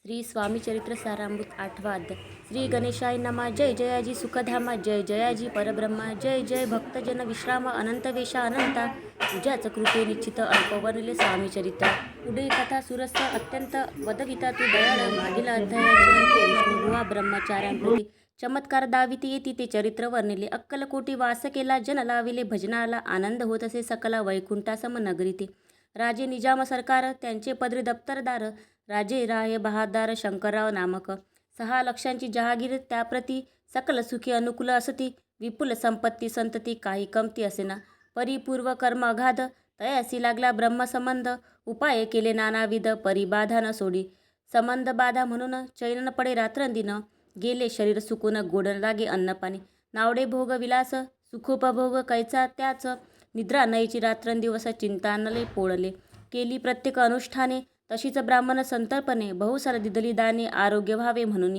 श्री स्वामी चरित्र सारामृत 8वा अध्याय. श्री गणेशाय नमा. जय जयाजी सुखधामा. जय जयाजी परब्रह्मा. जय जय भक्तजन विश्राम अनंत वेशा अनंता. तुझ्याच कृपे निश्चित अल्पवर्णिले स्वामी चरित्र. पुढे कथा सुरस अत्यंत वदविता तू दयाळ. मागील अध्यायाचे अंती विष्णुबुवा ब्रह्मचार्यांप्रती चमत्कार दाविती येती ते चरित्र वर्णिले. अक्कलकोटी वास केला जन लाविले भजनाला. आनंद होत असे सकला वैकुंठासम नगरी ते. राजे निजाम सरकार त्यांचे पदरी दप्तरदार. राजे राय बहादार शंकरराव नामक. 6 लक्षांची जहागीर त्याप्रती सकल सुखी अनुकूल असती. विपुल संपत्ती संतती काही कमती असेना. परिपूर्व कर्म अगाध तयासी लागला ब्रह्मसंबंध. उपाय केले नानाविध परिबाधा न सोडी. संबंध बाधा म्हणून चैन न पडे रात्रंदिन. गेले शरीर सुकून गोड लागे अन्नपाणी. नावडे भोग विलास सुखोपभोग कैचा त्याच. निद्रा नयची रात्रंदिवस चिंतानले पोळले. केली प्रत्येक अनुष्ठाने तशीच ब्राह्मण संतर्पणे. बहुसार दिदली दाने आरोग्य व्हावे म्हणून.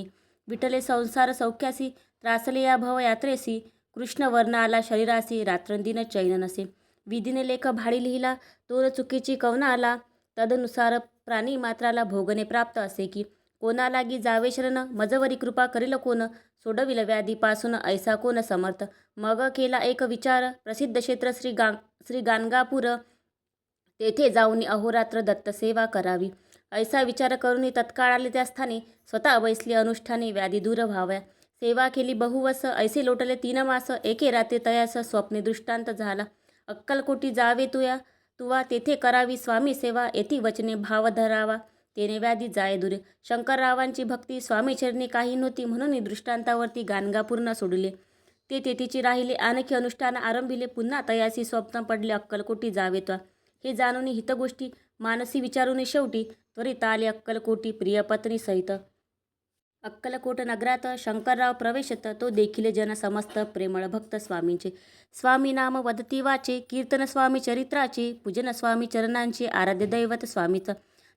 विठले संसार सौख्यासी त्रासले या भव यात्रेसी. कृष्ण वर्ण आला शरीरासी रात्रंदिन चैन नसे. विधीने लेख भाडी लिहिला तोर चुकीची कवना आला. तदनुसार प्राणी मात्राला भोगणे प्राप्त असे की. कोणा लागी जावे शरण मजवरी कृपा करील कोण. सोडविल व्याधीपासून ऐसा कोण समर्थ. मग केला एक विचार प्रसिद्ध क्षेत्र श्री गाणगापूर. तेथे जाऊन अहोरात्र दत्तसेवा करावी. ऐसा विचार करून तत्काळ आले त्या स्थानी. स्वतः बैसले अनुष्ठाने व्याधी दूर व्हाव्या. सेवा केली बहुवस ऐसे लोटले 3 मास. एके रात्री तयास स्वप्ने दृष्टांत झाला. अक्कलकोटी जावे तुवा तेथे करावी स्वामी सेवा. येथे वचने भाव धरावा तेने व्याधी जाय दूर. शंकररावांची भक्ती स्वामी चरणी काही नव्हती म्हणून दृष्टांतावरती गाणगापूर न सोडले. ते तेथीची राहिले आणखी अनुष्ठान आरंभिले. पुन्हा तयासी स्वप्न पडले अक्कलकोटी जावे त्वा. हे जाणून हितगोष्टी मानसी विचारून शेवटी त्वरित आले अक्कलकोटी प्रियपत्नी सहित. अक्कलकोट नगरात शंकरराव प्रवेशत. तो देखील जन समस्त प्रेमळ भक्त स्वामींचे. स्वामी नाम वदती वाचे. कीर्तन स्वामी चरित्राचे. पूजन स्वामी चरणांचे. आराध्य दैवत स्वामीच.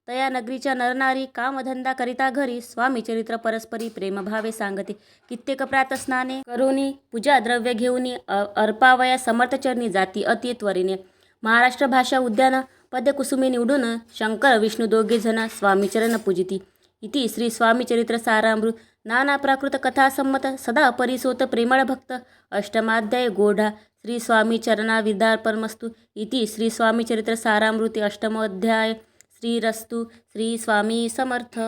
तया नगरीच्या नरनारी कामधंदा करिता घरी. स्वामी चरित्र परस्परी प्रेमभावे सांगते. कित्येक प्रातस्नाने करोनी पूजा द्रव्य घेऊनी अर्पावया समर्थचरणी जाती अति त्वरेने. महाराष्ट्र भाषा उद्यान पद्यकुसुमे निवडून शंकर विष्णू दोघे जण स्वामीचरण पूजिती. इति श्री स्वामी चरित्र सारामृत. नाना प्राकृत कथा संमत सदा परिसोत प्रेमळ भक्त. अष्टमाध्याय गोढा. श्री स्वामी चरणाविदार्पणमस्तु. इति श्री स्वामी चरित्र सारामृते 8मो अध्याय. श्रीरस्तु. श्री स्वामी समर्थ.